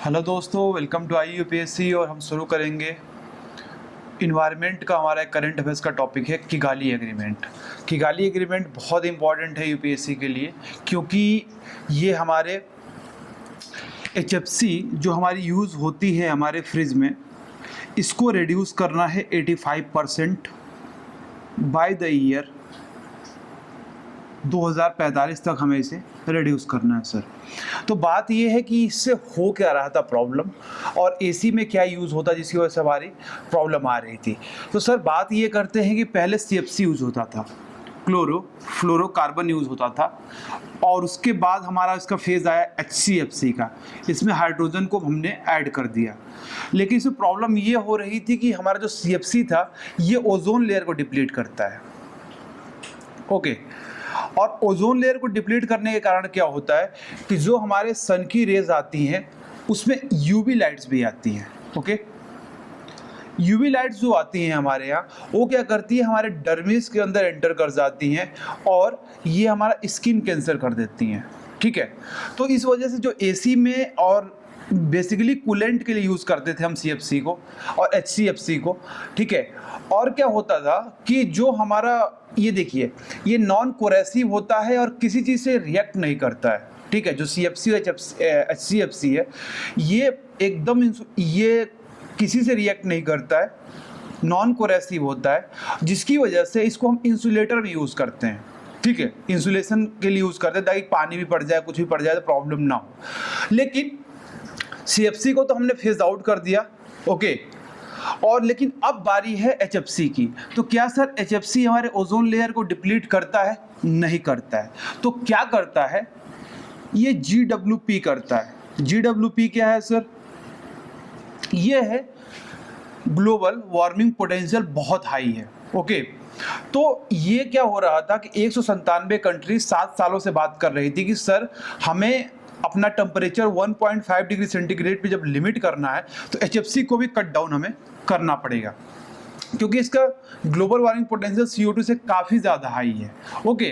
Hello दोस्तों, welcome to I UPSC. और हम शुरू करेंगे इन्वायरमेंट का। हमारा करंट अफेयर्स का टॉपिक है किगाली एग्रीमेंट। किगाली एग्रीमेंट बहुत इंपॉर्टेंट है यूपीएससी के लिए, क्योंकि ये हमारे एचएफसी जो हमारी यूज़ होती है हमारे फ्रिज में, इसको रिड्यूस करना है 85% बाय द ईयर 2045 तक हमें इसे रिड्यूस करना है सर। तो बात ये है कि इससे हो क्या रहा था प्रॉब्लम, और एसी में क्या यूज़ होता जिसकी वजह से हमारी प्रॉब्लम आ रही थी। तो सर बात ये करते हैं कि पहले सीएफसी यूज़ होता था, फ्लोरोकार्बन यूज़ होता था, और उसके बाद हमारा इसका फेज़ आया HCFC का। इसमें हाइड्रोजन को हमने ऐड कर दिया, लेकिन इसमें प्रॉब्लम ये हो रही थी कि हमारा जो CFC था ये ओजोन लेयर को डिप्लीट करता है। ओके, और ओजोन लेयर को डिप्लीट करने के कारण क्या होता है कि जो हमारे सन की रेज आती हैं उसमें यूवी लाइट्स भी आती हैं। ओके, यूवी लाइट्स जो आती हैं हमारे यहाँ, वो क्या करती है, हमारे डर्मिस के अंदर एंटर कर जाती हैं और ये हमारा स्किन कैंसर कर देती हैं। ठीक है, तो इस वजह से जो एसी में और बेसिकली कूलेंट के लिए यूज़ करते थे हम CFC को और HCFC को। ठीक है, और क्या होता था कि जो हमारा ये देखिए, ये नॉन कोरेसिव होता है और किसी चीज़ से रिएक्ट नहीं करता है। ठीक है, जो CFC और HCFC है ये एकदम ये किसी से रिएक्ट नहीं करता है, नॉन कोरेसिव होता है, जिसकी वजह से इसको हम इंसुलेटर में यूज़ करते हैं। ठीक है, इंसुलेशन के लिए यूज़ करते हैं ताकि पानी भी पड़ जाए, कुछ भी पड़ जाए तो प्रॉब्लम ना हो। लेकिन CFC को तो हमने फेज आउट कर दिया। ओके, और लेकिन अब बारी है HFC की। तो क्या सर HFC हमारे ओजोन लेयर को डिप्लीट करता है? नहीं करता है। तो क्या करता है? ये GWP करता है। GWP क्या है सर? ये है ग्लोबल वार्मिंग पोटेंशियल बहुत हाई है। ओके, तो ये क्या हो रहा था कि 197 कंट्री 7 सालों से बात कर रही थी कि सर हमें अपना टेम्परेचर 1.5 डिग्री सेंटीग्रेड पे जब लिमिट करना है तो HFC को भी कट डाउन हमें करना पड़ेगा, क्योंकि इसका ग्लोबल वार्मिंग पोटेंशियल CO2 से काफ़ी ज़्यादा हाई है। ओके,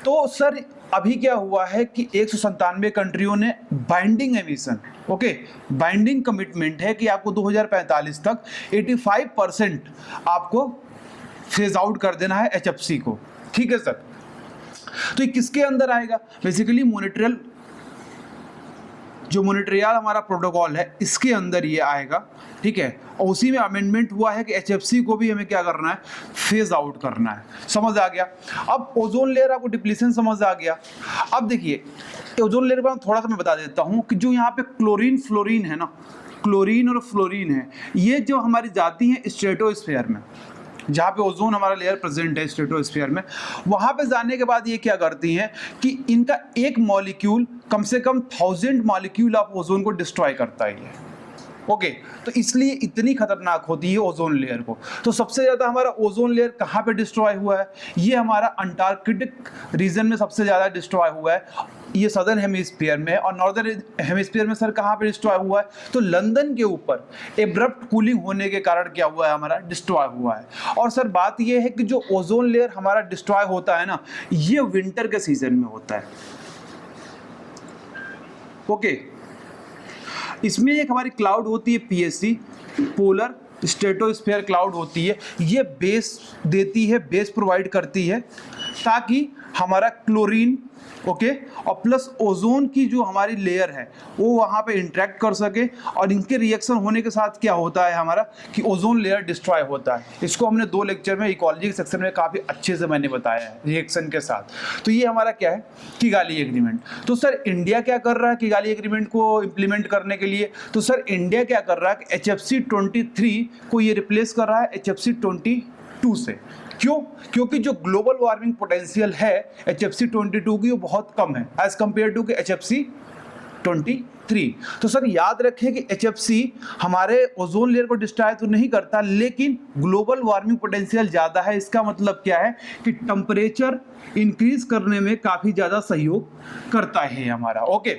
तो सर अभी क्या हुआ है कि 197 कंट्रियों ने binding emission, okay, binding commitment है कि आपको 2045 तक 85% आपको फेज आउट कर देना है HFC को। ठीक है सर, तो ये किसके अंदर आएगा? बेसिकली मॉन्ट्रियल हमारा प्रोटोकॉल है, इसके अंदर ये आएगा। ठीक है, और उसी में अमेंडमेंट हुआ है कि HFC को भी हमें क्या करना है, फेज आउट करना है। समझ आ गया? अब ओजोन लेयर आपको डिप्लीशन समझ आ गया। अब देखिए ओजोन लेयर पर थोड़ा सा मैं बता देता हूँ कि जो यहाँ पे क्लोरीन फ्लोरीन है ना, क्लोरीन और फ्लोरीन है, ये जो हमारी जाती है स्ट्रेटोस्फीयर में, जहाँ पे ओजोन हमारा लेयर प्रेजेंट है स्ट्रेटोस्फीयर में, वहाँ पे जाने के बाद ये क्या करती हैं कि इनका एक मॉलिक्यूल कम से कम 1000 मॉलिक्यूल ऑफ ओजोन को डिस्ट्रॉय करता है। ओके, तो इसलिए इतनी खतरनाक होती है ओजोन लेयर को। तो सबसे ज़्यादा हमारा ओजोन लेयर कहाँ पे डिस्ट्रॉय हुआ है? ये हमारा अंटार्कटिक रीजन में सबसे ज़्यादा डिस्ट्रॉय हुआ है, ये सदर्न हेमिस्फीयर में। और नॉर्दर्न हेमिस्फीयर में सर कहाँ पे डिस्ट्रॉय हुआ है? तो लंदन के ऊपर एब्रप्ट कूलिंग होने के कारण क्या हुआ है, हमारा डिस्ट्रॉय हुआ है। और सर बात ये है कि जो ओजोन लेयर हमारा डिस्ट्रॉय होता है ना, ये विंटर के सीजन में होता है। ओके, इसमें एक हमारी क्लाउड होती है PSC, पोलर स्ट्रेटोस्फीयर क्लाउड होती है। ये बेस देती है, बेस प्रोवाइड करती है ताकि हमारा क्लोरीन, ओके, और प्लस ओजोन की जो हमारी लेयर है वो वहाँ पे इंटरेक्ट कर सके, और इनके रिएक्शन होने के साथ क्या होता है हमारा कि ओजोन लेयर डिस्ट्रॉय होता है। इसको हमने 2 लेक्चर में इकोलॉजी के सेक्शन में काफ़ी अच्छे से मैंने बताया है रिएक्शन के साथ। तो ये हमारा क्या है, किगाली एग्रीमेंट। तो सर इंडिया क्या कर रहा है किगाली एग्रीमेंट को इम्प्लीमेंट करने के लिए? तो सर इंडिया क्या कर रहा है कि HFC 23 को ये रिप्लेस कर रहा है HFC 22 से। क्यों? क्योंकि जो ग्लोबल वार्मिंग पोटेंशियल है HFC 22 की वो बहुत कम है एज कम्पेयर टू HFC 23। तो सर याद रखें कि HFC हमारे ओजोन लेयर को डिस्ट्रॉय तो नहीं करता, लेकिन ग्लोबल वार्मिंग पोटेंशियल ज़्यादा है। इसका मतलब क्या है कि टेम्परेचर इंक्रीज करने में काफ़ी ज़्यादा सहयोग करता है हमारा। ओके,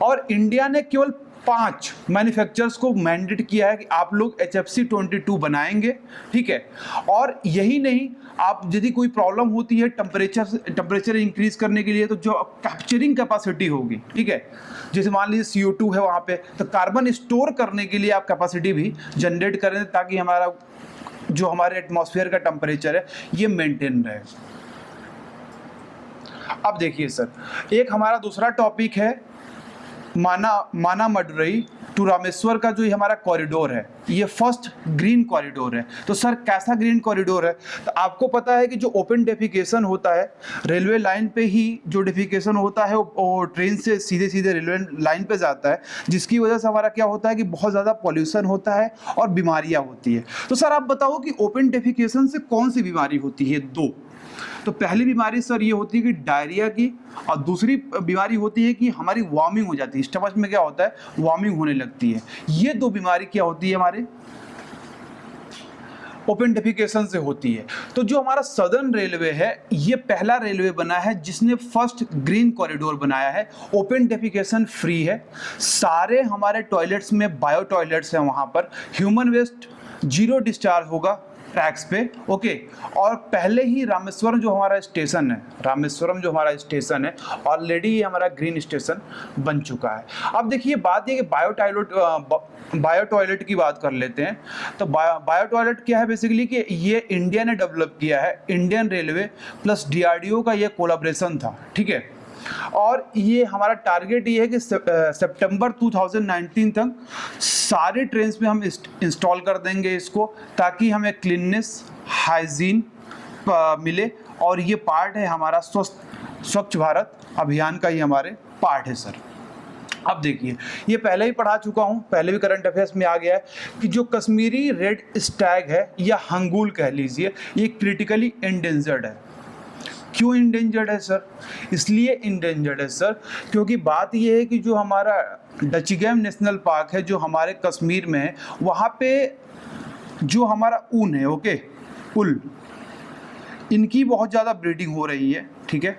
और इंडिया ने केवल 5 मैन्युफैक्चरर्स को मैंडेट किया है कि आप लोग HFC 22 बनाएंगे, ठीक है। और यही नहीं, आप यदि कोई प्रॉब्लम होती है टेम्परेचर इंक्रीज करने के लिए, तो जो कैप्चरिंग कैपेसिटी होगी, ठीक है, जैसे मान लीजिए CO2 है वहाँ पे, तो कार्बन स्टोर करने के लिए आप कैपेसिटी भी जनरेट करें, ताकि हमारा जो हमारे एटमॉस्फेयर का टेम्परेचर है ये मेंटेन रहे। अब देखिए सर, एक हमारा दूसरा टॉपिक है माना मदुरई टू रामेश्वर का जो ये हमारा कॉरिडोर है, ये फर्स्ट ग्रीन कॉरिडोर है। तो सर कैसा ग्रीन कॉरिडोर है? तो आपको पता है कि जो ओपन डेफिकेशन होता है रेलवे लाइन पे ही, जो डेफिकेशन होता है वो ट्रेन से सीधे सीधे रेलवे लाइन पे जाता है, जिसकी वजह से हमारा क्या होता है कि बहुत ज़्यादा पॉल्यूशन होता है और बीमारियाँ होती है। तो सर आप बताओ कि ओपन डेफिकेशन से कौन सी बीमारी होती है? 2। तो पहली बीमारी सर ये होती है कि डायरिया की, और दूसरी बीमारी होती है कि हमारी वॉर्मिंग हो जाती है, स्टमक में क्या होता है, वॉर्मिंग होने लगती है। ये 2 बीमारी क्या होती है हमारे ओपन डेफिकेशन से होती है। तो जो हमारा सदर्न रेलवे है, ये पहला रेलवे बना है जिसने फर्स्ट ग्रीन कॉरिडोर बनाया है, ओपन डेफिकेशन फ्री है, सारे हमारे टॉयलेट्स में बायो टॉयलेट्स हैं, वहाँ पर ह्यूमन वेस्ट 0 डिस्चार्ज होगा ट्रैक्स पे, ओके। और पहले ही रामेश्वरम जो हमारा स्टेशन है, ऑलरेडी ये हमारा ग्रीन स्टेशन बन चुका है। अब देखिए बात ये कि बायो टॉयलेट की बात कर लेते हैं। तो बायो टॉयलेट क्या है बेसिकली कि ये इंडिया ने डेवलप किया है, इंडियन रेलवे प्लस DRDO का ये कोलैबोरेशन था, ठीक है। और ये हमारा टारगेट ये है कि सितंबर 2019 तक सारे ट्रेन्स में हम इंस्टॉल कर देंगे इसको, ताकि हमें क्लीननेस हाइजीन मिले। और ये पार्ट है हमारा स्वच्छ भारत अभियान का, ही हमारे पार्ट है सर। अब देखिए, ये पहले ही पढ़ा चुका हूँ, पहले भी करंट अफेयर्स में आ गया है कि जो कश्मीरी रेड स्टैग है या हंगूल कह लीजिए, ये क्रिटिकली एंडेंजर्ड है। क्यों इंडेंजर्ड है सर? इसलिए इंडेंजर्ड है सर क्योंकि बात यह है कि जो हमारा डचीगैम नेशनल पार्क है, जो हमारे कश्मीर में है, वहाँ पे जो हमारा ऊन है, ओके, उल, इनकी बहुत ज़्यादा ब्रीडिंग हो रही है, ठीक है।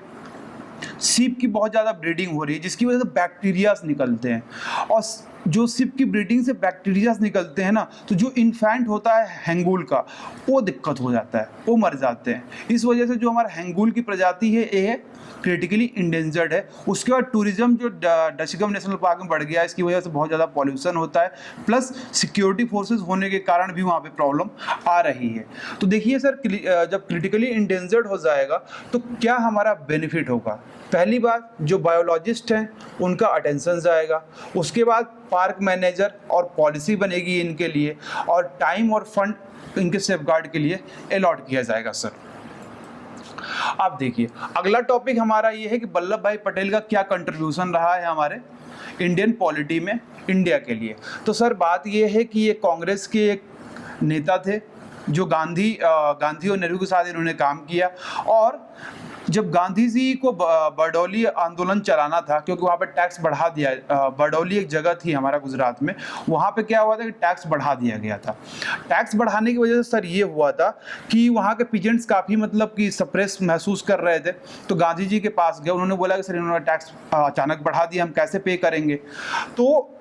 सीप की बहुत ज़्यादा ब्रीडिंग हो रही है, जिसकी वजह से बैक्टीरियाज निकलते हैं, और जो सीप की ब्रीडिंग से बैक्टीरियाज निकलते हैं ना, तो जो इन्फेंट होता है हैंगूल का, वो दिक्कत हो जाता है, वो मर जाते हैं। इस वजह से जो हमारा हैंगूल की प्रजाति है, ये क्रिटिकली इंडेंजर्ड है। उसके बाद टूरिज्म जो डचीगम नेशनल पार्क में बढ़ गया है, इसकी वजह से बहुत ज़्यादा पॉल्यूशन होता है, प्लस सिक्योरिटी फोर्सेस होने के कारण भी वहाँ पे प्रॉब्लम आ रही है। तो देखिए सर, जब क्रिटिकली इंडेंजर्ड हो जाएगा तो क्या हमारा बेनिफिट होगा? पहली बात, जो बायोलॉजिस्ट हैं उनका अटेंशन जाएगा। उसके बाद पार्क मैनेजर और पॉलिसी बनेगी इनके लिए, और टाइम और फंड इनके सेफगार्ड के लिए अलॉट किया जाएगा सर। अब देखिए, अगला टॉपिक हमारा ये है कि वल्लभ भाई पटेल का क्या कंट्रीब्यूशन रहा है हमारे इंडियन पॉलिटी में इंडिया के लिए। तो सर बात ये है कि ये कांग्रेस के एक नेता थे, जो गांधी और नेहरू के साथ इन्होंने काम किया। और जब गांधी जी को बरडोली आंदोलन चलाना था, क्योंकि वहाँ पे टैक्स बढ़ा दिया, बरडोली एक जगह थी हमारा गुजरात में, वहाँ पे क्या हुआ था कि टैक्स बढ़ा दिया गया था। टैक्स बढ़ाने की वजह से सर ये हुआ था कि वहाँ के पीजेंट्स काफ़ी मतलब कि सप्रेस महसूस कर रहे थे। तो गांधी जी के पास गए, उन्होंने बोला कि सर इन्होंने टैक्स अचानक बढ़ा दिया, हम कैसे पे करेंगे। तो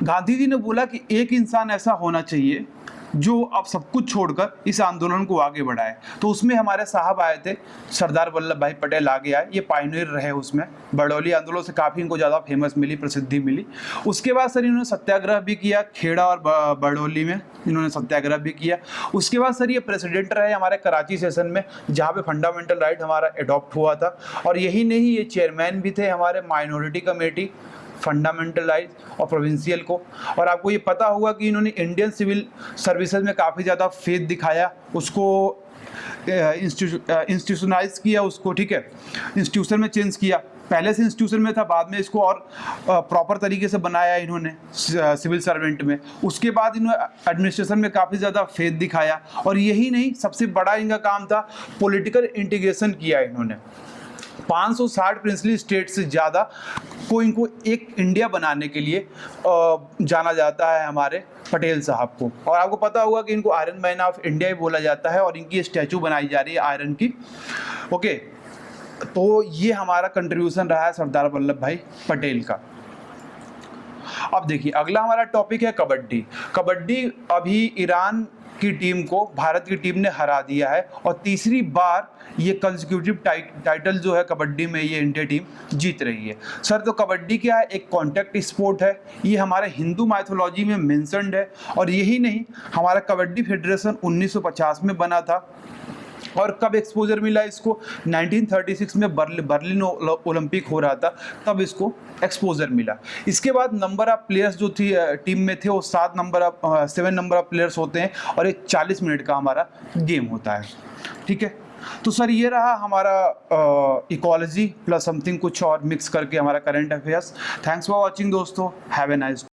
गांधी जी ने बोला कि एक इंसान ऐसा होना चाहिए जो अब सब कुछ छोड़कर इस आंदोलन को आगे बढ़ाए। तो उसमें हमारे साहब आए थे, सरदार वल्लभ भाई पटेल आगे आए, ये पायनियर रहे उसमें। बरडोली आंदोलन से काफ़ी इनको ज़्यादा फेमस मिली, प्रसिद्धि मिली। उसके बाद सर इन्होंने सत्याग्रह भी किया, खेड़ा और बरडोली में इन्होंने सत्याग्रह भी किया। उसके बाद सर ये प्रेसिडेंट रहे हमारे कराची सेशन में, जहाँ पे फंडामेंटल राइट हमारा एडॉप्ट हुआ था। और यही नहीं, ये चेयरमैन भी थे हमारे माइनॉरिटी कमेटी, फंडामेंटल राइट और प्रोविंशियल को। और आपको ये पता होगा कि इन्होंने इंडियन सिविल सर्विसेज में काफ़ी ज़्यादा फेथ दिखाया, उसको इंस्टीट्यूशनलाइज किया उसको, ठीक है, इंस्टीट्यूशन में चेंज किया। पहले से इंस्टीट्यूशन में था, बाद में इसको और प्रॉपर तरीके से बनाया इन्होंने सिविल सर्वेंट में। उसके बाद इन्होंने एडमिनिस्ट्रेशन में काफ़ी ज़्यादा फेथ दिखाया। और यही नहीं, सबसे बड़ा इनका काम था पॉलिटिकल इंटीग्रेशन किया इन्होंने। 560 प्रिंसली स्टेट से ज़्यादा को इनको एक इंडिया बनाने के लिए जाना जाता है हमारे पटेल साहब को। और आपको पता होगा कि इनको आयरन मैन ऑफ इंडिया ही बोला जाता है, और इनकी स्टैचू बनाई जा रही है आयरन की, ओके। तो ये हमारा कंट्रीब्यूशन रहा है सरदार वल्लभ भाई पटेल का। अब देखिए अगला हमारा टॉपिक है कबड्डी। कबड्डी अभी ईरान की टीम को भारत की टीम ने हरा दिया है और तीसरी बार ये कंसेक्यूटिव टाइटल जो है कबड्डी में ये इंडिया टीम जीत रही है। सर तो कबड्डी क्या है, एक कॉन्टैक्ट स्पोर्ट है, ये हमारे हिंदू माइथोलॉजी में मेंशन्ड है। और यही नहीं, हमारा कबड्डी फेडरेशन 1950 में बना था। और कब एक्सपोजर मिला इसको, 1936 में बर्लिन ओलंपिक हो रहा था, तब इसको एक्सपोजर मिला। इसके बाद नंबर ऑफ प्लेयर्स जो थी टीम में थे वो 7 नंबर ऑफ प्लेयर्स होते हैं और एक 40 मिनट का हमारा गेम होता है। ठीक है, तो सर ये रहा हमारा इकोलॉजी प्लस समथिंग कुछ और मिक्स करके हमारा current affairs. Thanks for watching दोस्तों, हैव ए नाइस डे।